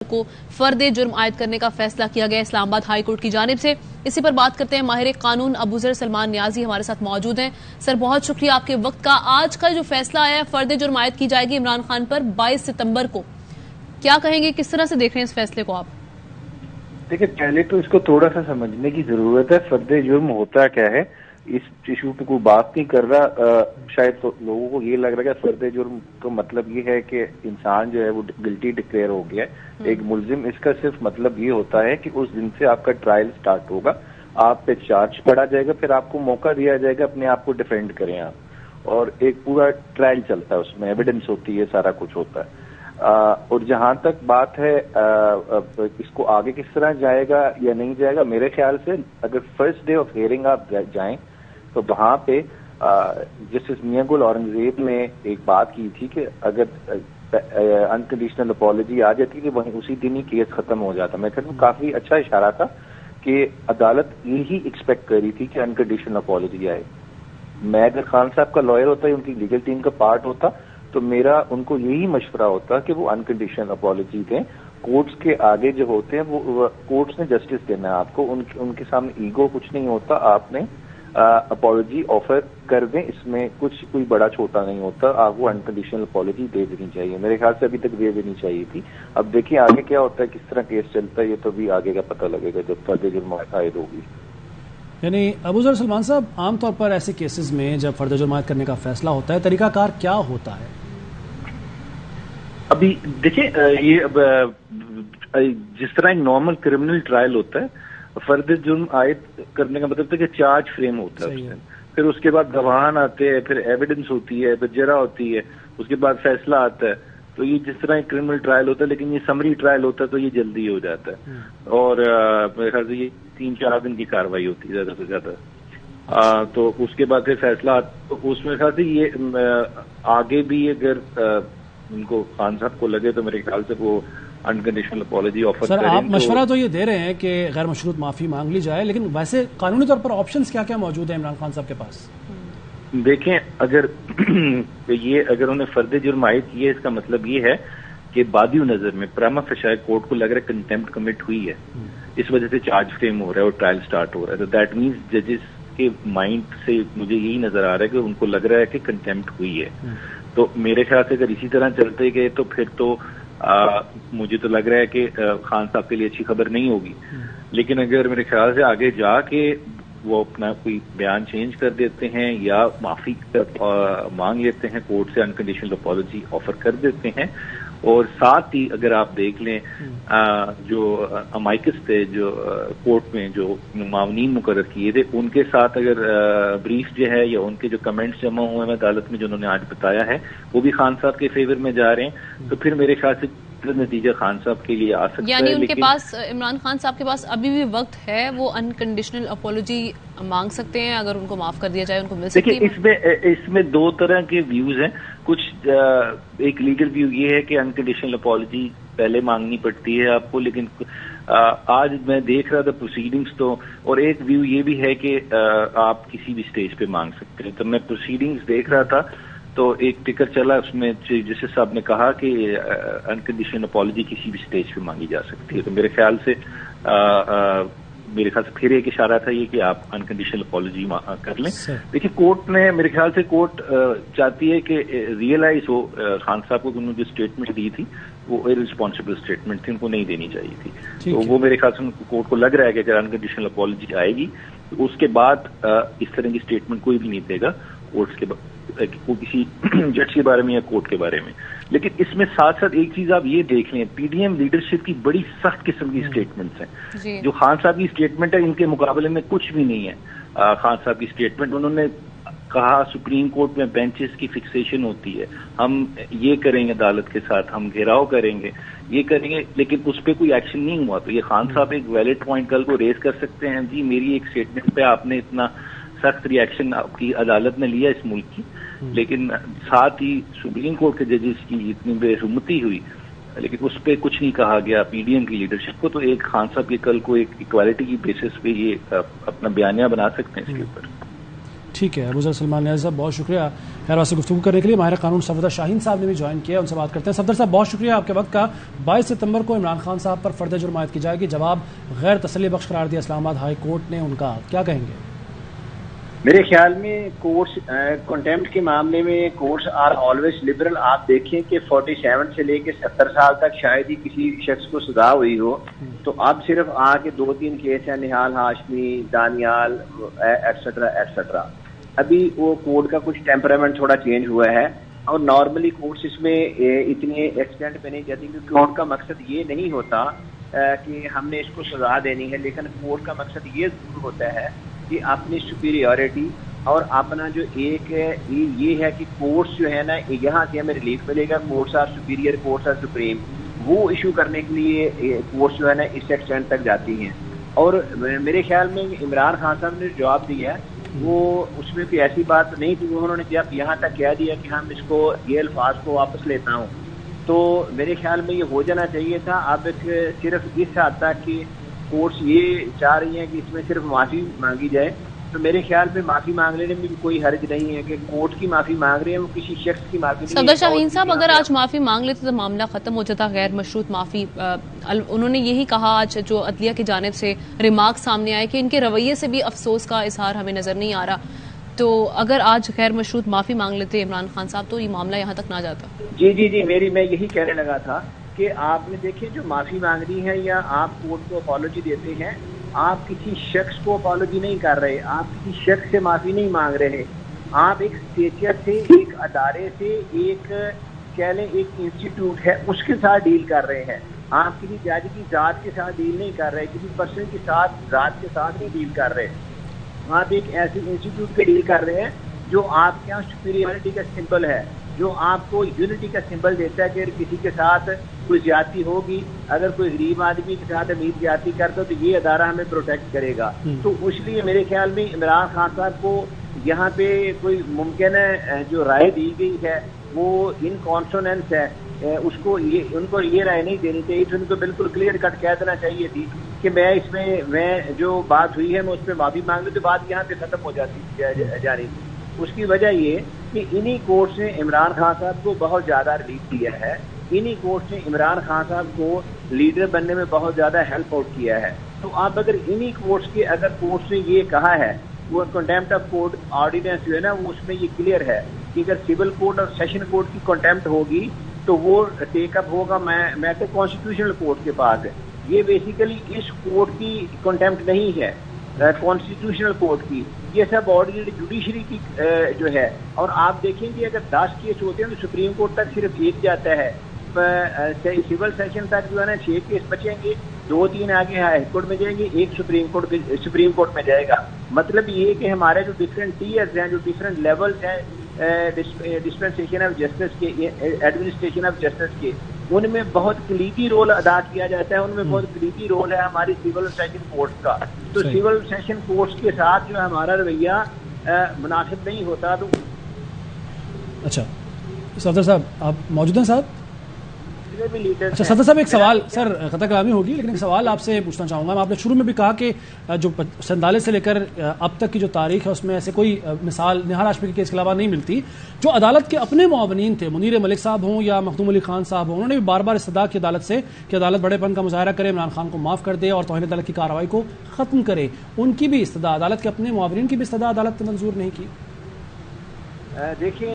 کو فرد جرم عائد کرنے کا فیصلہ کیا گیا اسلام آباد ہائی کورٹ کی جانب سے. اسی پر بات کرتے ہیں. ماہر قانون ابوذر سلمان نیازی ہمارے ساتھ موجود ہیں. سر بہت شکریہ آپ کے وقت کا. آج کا جو فیصلہ آیا ہے فرد جرم عائد کی جائے گی عمران خان پر 22 ستمبر کو, کیا کہیں گے, کس طرح سے دیکھ رہے ہیں اس فیصلے کو آپ؟ دیکھیں پہلے تو اس کو تھوڑا سا سمجھنے کی ضرورت ہے. فرد جرم ہوتا کیا ہے, اس ایشو پہ کوئی بات نہیں کر رہا. شاید لوگوں کو یہ لگ رہا ہے کہ فرد جرم کا مطلب یہ ہے کہ انسان جو ہے وہ گلٹی ڈکلیئر ہو گیا ہے, ایک ملزم. اس کا صرف مطلب یہ ہوتا ہے کہ اس دن سے آپ کا ٹرائل سٹارٹ ہوگا, آپ پہ چارج پڑا جائے گا, پھر آپ کو موقع دیا جائے گا اپنے آپ کو ڈیفینڈ کریں آپ, اور ایک پورا ٹرائل چلتا ہے, اس میں ایویڈنس ہوتی ہے, سارا کچھ ہوتا ہے. اور جہاں تک بات ہے اس کو آگے کس طرح جائے گا یا نہیں جائے گا, میرے خیال سے اگر فرسٹ ڈے آف ہیئرنگ آپ جائیں تو وہاں پہ جسٹس میاں گل اورنگزیب نے ایک بات کی تھی کہ اگر انکنڈیشنل اپالوجی آ جاتی کہ وہیں اسی دن ہی کیس ختم ہو جاتا. میں کہتا ہوں کافی اچھا اشارہ تھا کہ عدالت یہی ایکسپیکٹ کر رہی تھی کہ انکنڈیشنل اپالوجی آئے. میں اگر خان صاحب کا لائر ہوتا ہے, ان کی لیگل ٹیم کا پارٹ ہوتا, تو میرا ان کو یہی مشورہ ہوتا کہ وہ انکنڈیشنل اپالوجی دیں. کورٹس کے آگے جو ہوتے ہیں وہ کورٹس نے جسٹس دینا ہے آپ کو, ان کے سامنے ایگو کچھ نہیں ہوتا. آپ نے اپالوجی آفر کر دیں, اس میں کوئی بڑا چھوٹا نہیں ہوتا. آپ کو انکنڈیشنل اپالوجی دے دینی چاہیے. میرے خیال سے ابھی تک دے دینی چاہیے تھی. اب دیکھیں آگے کیا ہوتا ہے, کس طرح کیس چلتا ہے, یہ تو بھی آگے کا پتہ لگے گا جب فرد جرم عائد ہوگی. یعنی ابوذر سلمان صاحب, عام طور پر ایسے کیسز میں جب فرد جرم عائد کرنے کا فیصلہ ہوتا ہے طریقہ کار کیا ہوتا ہے؟ ابھی دیکھیں یہ جس طرح ایک نارمل کرمنل ٹرائل ہوتا ہے, فرد جرم عائد کرنے کا مطلب ہے کہ چارج فریم ہوتا ہے, پھر اس کے بعد گواہان آتے ہیں, پھر ایویڈنس ہوتی ہے, پھر جرا ہوتی ہے, اس کے بعد فیصلہ آتا ہے. تو یہ جس طرح ایک کرمنل ٹرائل ہوتا ہے, لیکن یہ سمری ٹرائل ہوتا ہے تو یہ جلدی ہو جاتا ہے. اور میرے خیال سے یہ 3-4 دن کی کاروائی ہوتی ہے زیادہ سے زیادہ. تو اس کے بعد پھر فیصلہ تو اس میں خیال سے یہ آگے بھی اگر ان کو خان صاحب کو لگے تو میرے خیال سے وہ انکنڈیشنل اپالوجی آفر کریں. سر آپ مشورہ تو یہ دے رہے ہیں کہ غیر مشروط معافی مانگ لی جائے, لیکن ویسے قانونی طور پر آپشنز کیا کیا موجود ہیں عمران خان صاحب کے پاس؟ دیکھیں اگر انہیں فرد جرم عائد کیے, اس کا مطلب یہ ہے کہ بادی نظر میں پراما فیشی کورٹ کو لگ رہا ہے کنٹیمپٹ کمٹ ہوئی ہے, اس وجہ سے چارج فریم ہو رہا ہے اور ٹرائل سٹارٹ ہو رہا ہے. تو دیٹ مینس ججز کے مائنڈ سے مجھے یہی نظر آ رہا ہے کہ ان کو لگ رہا ہے کہ کنٹیمپٹ ہوئی ہے. تو میرے خیال سے اگر اسی طرح چلتے گئے تو پھر تو مجھے تو لگ رہا ہے کہ خان صاحب کے لیے اچھی خبر نہیں ہوگی. لیکن اگر میرے خیال سے آگے جا کے وہ اپنا کوئی بیان چینج کر دیتے ہیں یا معافی مانگ لیتے ہیں کورٹ سے, انکنڈیشنل اپالوجی آفر کر دیتے ہیں, اور ساتھ ہی اگر آپ دیکھ لیں جو امائکس تھے جو کورٹ میں جو معاونین مقرر کیے تھے, ان کے ساتھ اگر بریف جو ہے یا ان کے جو کمنٹس جمع ہوئے ہیں عدالت میں جو انہوں نے آج بتایا ہے وہ بھی خان صاحب کے فیور میں جا رہے ہیں, تو پھر میرے خیال سے نتیجہ خان صاحب کے لیے آ سکتا ہے. یعنی ان کے پاس, عمران خان صاحب کے پاس ابھی بھی وقت ہے, وہ انکنڈیشنل اپالوجی مانگ سکتے ہیں, اگر ان کو معاف کر دیا جائے ان کو مل سکتی ہے. دیکھیں اس میں 2 طرح کے ویوز ہیں. کچھ ایک لیگل ویو یہ ہے کہ انکنڈیشنل اپالوجی پہلے مانگنی پڑتی ہے آپ کو, لیکن آج میں دیکھ رہا تھا پروسیڈنگز تو, اور ایک ویو یہ بھی ہے کہ آپ کسی بھی سٹیج پہ مانگ سکتے ہیں. تو میں پروسیڈنگز دیکھ رہا تھا تو ایک ٹکر چلا اس میں جسٹس صاحب نے کہا کہ انکنڈیشنل اپالوجی کسی بھی سٹیج پہ مانگی جا سکتی ہے. تو میرے خیال سے پھر ایک اشارہ تھا یہ کہ آپ انکنڈیشنل اپالوجی کر لیں. دیکھیے کورٹ نے, میرے خیال سے کورٹ چاہتی ہے کہ ریئلائز ہو خان صاحب کو, انہوں نے جو اسٹیٹمنٹ دی تھی وہ ارسپانسبل اسٹیٹمنٹ تھی, ان کو نہیں دینی چاہیے تھی. تو وہ میرے خیال سے کورٹ کو لگ رہا ہے کہ اگر انکنڈیشنل اپالوجی آئے گی تو اس کے بعد اس طرح کی اسٹیٹمنٹ کوئی بھی نہیں دے گا کورٹس کے کسی جج کے بارے میں یا کورٹ کے بارے میں. لیکن اس میں ساتھ ساتھ ایک چیز آپ یہ دیکھ لیں, پی ڈی ایم لیڈرشپ کی بڑی سخت قسم کی اسٹیٹمنٹس ہیں. جو خان صاحب کی اسٹیٹمنٹ ہے ان کے مقابلے میں کچھ بھی نہیں ہے. خان صاحب کی اسٹیٹمنٹ, انہوں نے کہا سپریم کورٹ میں بینچز کی فکسیشن ہوتی ہے, ہم یہ کریں گے عدالت کے ساتھ, ہم گھیراؤ کریں گے, یہ کریں گے, لیکن اس پہ کوئی ایکشن نہیں ہوا. تو یہ خان صاحب ایک ویلڈ پوائنٹ کل کو ریز کر سکتے ہیں, جی میری ایک اسٹیٹمنٹ پہ آپ نے اتنا سخت ریئیکشن آپ کی عدالت نے لیا اس ملک کی, لیکن ساتھ ہی سپریم کورٹ کے ججز کی اتنی بے رحمتی ہوئی, لیکن اس پہ کچھ نہیں کہا گیا پی ڈی ایم کی لیڈرشپ کو. تو ایک خان صاحب کے کل کو ایک ایکوالٹی کی بیسس پہ یہ اپنا بیانیہ بنا سکتے ہیں اس کے اوپر. ٹھیک ہے ابوذر سلمان نیازی صاحب بہت شکریہ خیر سے گفتگو کرنے کے لیے. ماہر قانون صفدر شاہین صاحب نے بھی جوائن کیا, ان سے بات کرتے ہیں. صفدر صاحب بہت شکریہ آپ کے وقت کا. 22 ستمبر کو عمران خان صاحب پر فرد جرم عائد کی جائے گی, جواب غیر تسلی بخش قرار دیا اسلام آباد ہائی کورٹ نے, ان کا کیا کہیں گے؟ میرے خیال میں کورٹس کنٹمپٹ کے معاملے میں کورٹس آر آلویز لبرل. آپ دیکھیں کہ 47 سے لے کے 70 سال تک شاید ہی کسی شخص کو سزا ہوئی ہو, تو اب صرف آ کے 2-3 کیس ہیں, نہال ہاشمی, دانیال ایٹسٹرا ایٹسٹرا. ابھی وہ کورٹ کا کچھ ٹیمپرامنٹ تھوڑا چینج ہوا ہے, اور نارملی کورٹس اس میں اتنے ایکسٹینٹ پہ نہیں جاتی, کیونکہ کورٹ کا مقصد یہ نہیں ہوتا کہ ہم نے اس کو سزا دینی ہے, لیکن کورٹ کا مقصد یہ ضرور ہوتا ہے کہ اپنی سپیریورٹی اور اپنا جو ایک یہ ہے کہ کورٹس جو ہے نا یہاں سے ہمیں ریلیف ملے گا, courts are superior, courts are supreme, وہ ایشو کرنے کے لیے کورٹس جو ہے نا اس ایکسٹینٹ تک جاتی ہیں. اور میرے خیال میں عمران خان صاحب نے جواب دیا ہے وہ اس میں کوئی ایسی بات نہیں تھی, وہ انہوں نے جب یہاں تک کہہ دیا کہ ہم اس کو یہ الفاظ کو واپس لیتا ہوں, تو میرے خیال میں یہ ہو جانا چاہیے تھا. اب صرف اس حد تک کہ کورٹس یہ چاہ رہی ہیں کہ اس میں صرف معافی مانگی جائے, تو میرے خیال میں معافی مانگ لینے میں بھی کوئی حرج نہیں ہے کہ کورٹ کی معافی مانگ رہے ہیں, وہ کسی شخص کی معافی نہیں. صفدر شاہین صاحب اگر آج معافی مانگ لیتے تو معاملہ ختم ہو جاتا, غیر مشروط معافی. انہوں نے یہی کہا آج جو عدلیہ کی جانب سے ریمارک سامنے آئے کہ ان کے رویے سے بھی افسوس کا اظہار ہمیں نظر نہیں آ رہا, تو اگر آج غیر مشروط معافی مانگ لیتے عمران خان صاحب تو یہ معاملہ یہاں تک نہ جاتا. جی میں یہی کہنے لگا تھا کہ آپ نے دیکھیں جو معافی مانگنی ہے یا آپ کورٹ کو اپالوجی دیتے ہیں, آپ کسی شخص کو اپالوجی نہیں کر رہے, آپ کسی شخص سے معافی نہیں مانگ رہے, آپ ایک اسٹیچر سے, ایک ادارے سے, ایک کہہ لیں ایک انسٹیٹیوٹ ہے اس کے ساتھ ڈیل کر رہے ہیں. آپ کسی جج کی ذات کے ساتھ ڈیل نہیں کر رہے, کسی پرسن کے ساتھ ذات کے ساتھ نہیں ڈیل کر رہے, آپ ایک ایسے انسٹیٹیوٹ پہ ڈیل کر رہے ہیں جو آپ کے یہاں سپیریورٹی کا سمبل ہے, جو آپ کو یونٹی کا سمبل دیتا ہے کہ اگر کسی کے ساتھ کوئی زیادتی ہوگی, اگر کوئی غریب آدمی کے ساتھ امیر زیادتی کرتا تو یہ ادارہ ہمیں پروٹیکٹ کرے گا. تو اس لیے میرے خیال میں عمران خان صاحب کو یہاں پہ کوئی ممکن جو رائے دی گئی ہے وہ ان کانسوننس ہے, اس کو ان کو یہ رائے نہیں دینی چاہیے تھی, ان کو بالکل کلیئر کٹ کہہ دینا چاہیے تھی کہ میں جو بات ہوئی ہے میں اس پہ معافی مانگ لوں, تو بات یہاں پہ ختم ہو جاتی جا رہی تھی. اس کی وجہ یہ کہ انہی کورٹس نے عمران خان صاحب کو بہت زیادہ ریلیف دیا ہے, انہی کورٹس نے عمران خان صاحب کو لیڈر بننے میں بہت زیادہ ہیلپ آؤٹ کیا ہے. تو آپ اگر انہی کورٹس کے اگر کورٹس نے یہ کہا ہے, وہ کنٹمپٹ آف کورٹ آرڈیننس جو ہے نا وہ اس میں یہ کلیئر ہے کہ اگر سول کورٹ اور سیشن کورٹ کی کنٹمپٹ ہوگی تو وہ ٹیک اپ ہوگا میٹر کانسٹیٹیوشنل کورٹ کے پاس ہے. یہ بیسیکلی اس کورٹ کی کنٹمپٹ نہیں ہے, کانسٹیٹیوشنل کورٹ کی, یہ سب آرڈینری جوڈیشری کی جو ہے. اور آپ دیکھیں گے اگر 10 کیس ہوتے ہیں تو سپریم کورٹ تک صرف 1 جاتا ہے, سول سیشن تک جو ہے نا 6 کیس بچیں گے, 2-3 آگے ہائی کورٹ میں جائیں گے, 1 سپریم کورٹ میں جائے گا. مطلب یہ کہ ہمارے جو ڈفرینٹ ٹیئرز ہیں, جو ڈفرینٹ لیولز ہیں ڈسپنسیشن آف جسٹس کے, ایڈمنسٹریشن آف جسٹس کے, ان میں بہت کلیدی رول ادا کیا جاتا ہے. ان میں بہت کلیدی رول ہے ہماری سول سیشن کورٹس کا. تو سول سیشن کورٹس کے ساتھ جو ہمارا رویہ مناسب نہیں ہوتا. تو اچھا صفدر صاحب آپ موجود ہیں صاحب؟ اچھا صفدر صاحب ایک سوال, سر خطا کلامی ہوگی لیکن ایک سوال آپ سے پوچھنا چاہوں گا. آپ نے شروع میں بھی کہا کہ جو 47 سے لے کر اب تک کی جو تاریخ ہے اس میں ایسے کوئی مثال نہال ہاشمی کے کیس کے علاوہ نہیں ملتی. جو عدالت کے اپنے معاونین تھے, منیر ملک صاحب ہوں یا مخدوم علی خان صاحب ہوں, انہوں نے بھی بار بار استدعا کی عدالت سے کہ عدالت بڑے پن کا مظاہرہ کرے, عمران خان کو معاف کر دے اور توہین عدالت کی کارروائی کو ختم کرے. ان کی بھی استدعا, عدالت کے اپنے معاونین کی بھی استدعا عدالت نے منظور نہیں کی. دیکھیں